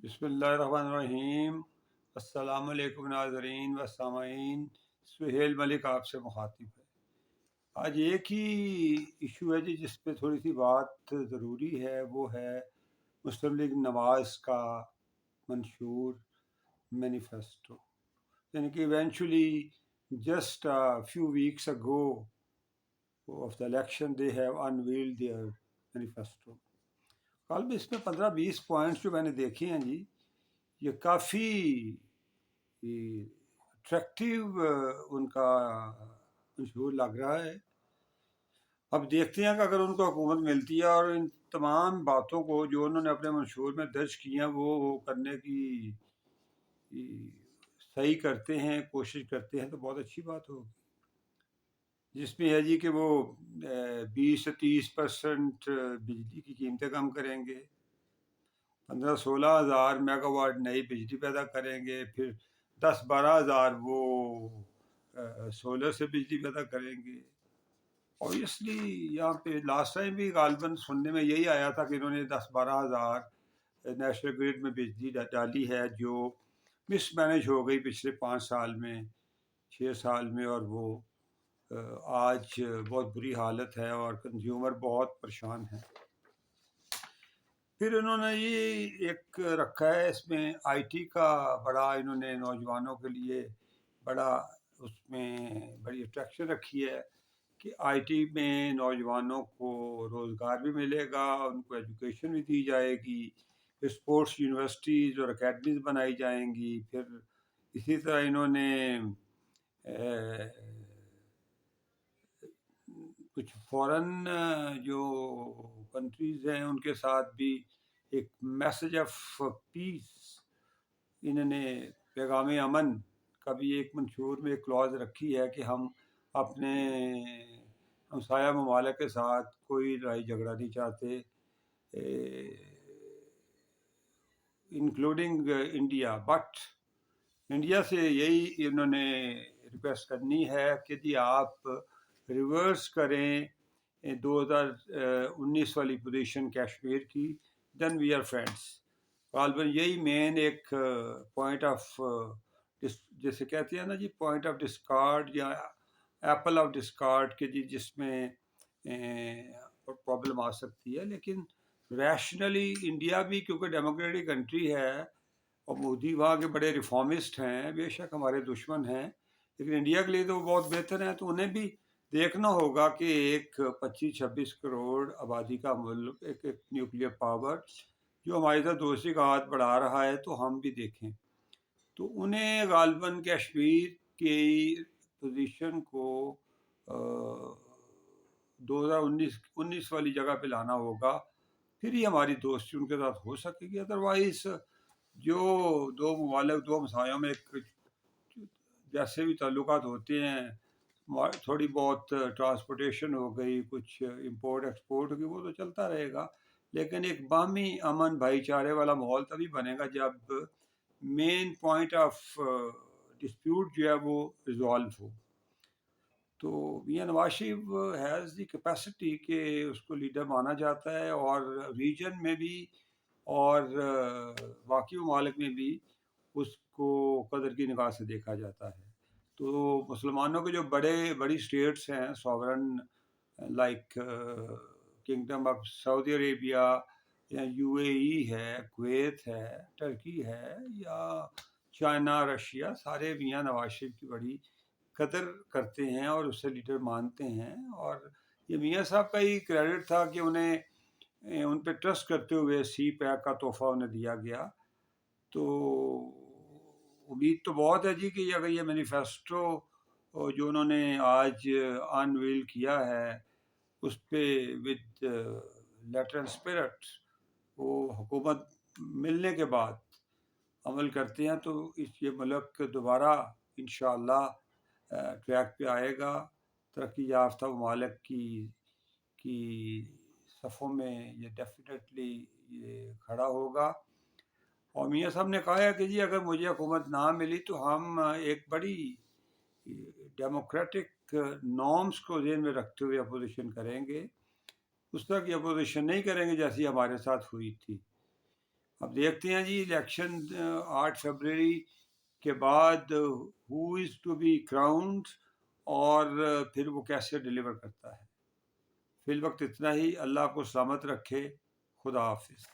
بسم اللہ الرحمن الرحیم۔ السلام علیکم ناظرین و سامعین، سہیل ملک آپ سے مخاطب ہے۔ آج ایک ہی ایشو ہے جس پہ تھوڑی سی بات ضروری ہے، وہ ہے مسلم لیگ نواز کا منشور مینیفیسٹو، یعنی کہ eventually just few weeks ago of the election they have unveiled their manifesto. غالب اس میں 15-20 پوائنٹس جو میں نے دیکھے ہیں جی، یہ کافی اٹریکٹیو ان کا منشور لگ رہا ہے۔ اب دیکھتے ہیں کہ اگر ان کو حکومت ملتی ہے اور ان تمام باتوں کو جو انہوں نے اپنے منشور میں درج کی ہیں وہ کرنے کی صحیح کرتے ہیں، کوشش کرتے ہیں، تو بہت اچھی بات ہوگی، جس میں ہے جی کہ وہ 20 سے 30% بجلی کی قیمتیں کم کریں گے، 15-16 ہزار میگا واٹ نئی بجلی پیدا کریں گے، پھر 10-12 ہزار وہ سولر سے بجلی پیدا کریں گے۔ اوبیسلی یہاں پہ لاسٹ ٹائم بھی غالباً سننے میں یہی آیا تھا کہ انہوں نے 10-12 ہزار نیشنل گریڈ میں بجلی ڈالی ہے، جو مس مینج ہو گئی پچھلے 5 سال میں، 6 سال میں، اور وہ آج بہت بری حالت ہے اور کنزیومر بہت پریشان ہیں۔ پھر انہوں نے یہ ایک رکھا ہے، اس میں آئی ٹی کا بڑا، انہوں نے نوجوانوں کے لیے بڑا اس میں بڑی اٹریکشن رکھی ہے کہ آئی ٹی میں نوجوانوں کو روزگار بھی ملے گا، ان کو ایجوکیشن بھی دی جائے گی، پھر اسپورٹس یونیورسٹیز اور اکیڈمیز بنائی جائیں گی۔ پھر اسی طرح انہوں نے کچھ فورن جو کنٹریز ہیں ان کے ساتھ بھی ایک میسج آف پیس، انہوں نے پیغام امن کا بھی ایک منشور میں ایک کلاز رکھی ہے کہ ہم اپنے ہمسایہ ممالک کے ساتھ کوئی لڑائی جھگڑا نہیں چاہتے، انکلوڈنگ انڈیا، بٹ انڈیا سے یہی انہوں نے ریکویسٹ کرنی ہے کہ جی آپ ریورس کریں 2019 والی پوزیشن کشمیر کی، دین وی آر فرینڈس۔ غالباً یہی مین ایک پوائنٹ آف جیسے کہتے ہیں نا جی، پوائنٹ آف ڈسکارڈ یا ایپل آف ڈسکارڈ کے جی، جس میں پرابلم آ سکتی ہے۔ لیکن ریشنلی انڈیا بھی کیونکہ ڈیموکریٹک کنٹری ہے اور مودی وہاں کے بڑے ریفارمسٹ ہیں، بے شک ہمارے دشمن ہیں، لیکن انڈیا کے لیے تو وہ بہت بہتر ہیں، تو انہیں بھی دیکھنا ہوگا کہ ایک 25-26 کروڑ آبادی کا ملک، ایک نیوکلیئر پاور جو ہماری طرح دوسری کا ہاتھ بڑھا رہا ہے، تو ہم بھی دیکھیں۔ تو انہیں غالباً کشمیر کی پوزیشن کو 2019 والی جگہ پہ لانا ہوگا، پھر ہی ہماری دوستی ان کے ساتھ ہو سکے گی۔ ادروائز جو دو ممالک، دو ہمسایوں میں جیسے بھی تعلقات ہوتے ہیں، تھوڑی بہت ٹرانسپورٹیشن ہو گئی، کچھ امپورٹ ایکسپورٹ ہو گئی، وہ تو چلتا رہے گا، لیکن ایک باہمی امن بھائی چارے والا ماحول تبھی بنے گا جب مین پوائنٹ آف ڈسپیوٹ جو ہے وہ ریزالو ہو۔ تو Mian Nawaz Sharif has the capacity کہ اس کو لیڈر مانا جاتا ہے، اور ریجن میں بھی اور باقی ممالک میں بھی اس کو قدر کی نگاہ سے دیکھا جاتا ہے۔ تو مسلمانوں کے جو بڑی اسٹیٹس ہیں sovereign, like kingdom of Saudi Arabia یا یو اے ای ہے، کویت ہے، ٹرکی ہے، یا چائنا، رشیا، سارے میاں نواز شریف کی بڑی قدر کرتے ہیں اور اسے لیڈر مانتے ہیں، اور یہ میاں صاحب کا ہی کریڈٹ تھا کہ انہیں ان پہ ٹرسٹ کرتے ہوئے سی پیک کا تحفہ انہیں دیا گیا۔ تو امید تو بہت ہے جی کہ اگر یہ مینیفیسٹو جو انہوں نے آج انویل کیا ہے اس پہ ود لیٹر اینڈ اسپرٹ وہ حکومت ملنے کے بعد عمل کرتے ہیں، تو یہ ملک دوبارہ انشاءاللہ ٹریک پہ آئے گا، ترقی یافتہ ممالک کی صفوں میں یہ ڈیفینیٹلی یہ کھڑا ہوگا۔ اور میاں صاحب نے کہا ہے کہ جی اگر مجھے حکومت نہ ملی تو ہم ایک بڑی ڈیموکریٹک نارمس کو ذہن میں رکھتے ہوئے اپوزیشن کریں گے، اس طرح کی اپوزیشن نہیں کریں گے جیسی ہمارے ساتھ ہوئی تھی۔ اب اب دیکھتے ہیں جی الیکشن 8 فروری کے بعد ہو از ٹو بی کراؤنڈ، اور پھر وہ کیسے ڈیلیور کرتا ہے۔ فی الوقت اتنا ہی، اللہ کو سلامت رکھے، خدا حافظ۔